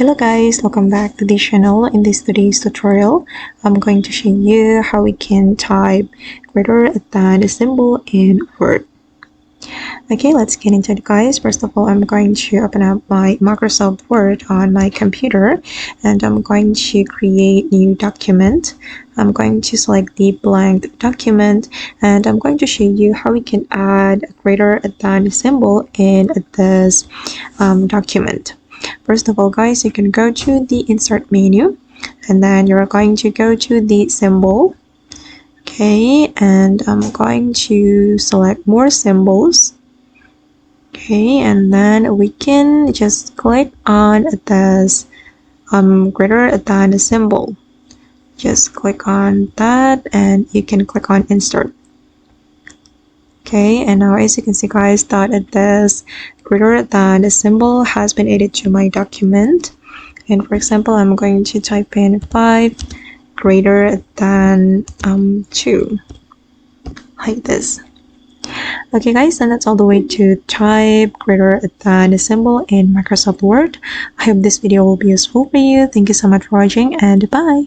Hello guys, welcome back to the channel. In today's tutorial, I'm going to show you how we can type greater than symbol in Word. Okay, let's get into it guys. First of all, I'm going to open up my Microsoft Word on my computer and I'm going to create new document. I'm going to select the blank document and I'm going to show you how we can add a greater than symbol in this document. First of all guys, you can go to the insert menu and then you're going to go to the symbol. Okay, and I'm going to select more symbols. Okay, and then we can just click on this greater than symbol. Just click on that and you can click on insert. Okay, and now as you can see guys that this greater than symbol has been added to my document. And for example, I'm going to type in 5 greater than 2 like this. Okay guys, and that's all the way to type greater than symbol in Microsoft Word. I hope this video will be useful for you. Thank you so much for watching and bye.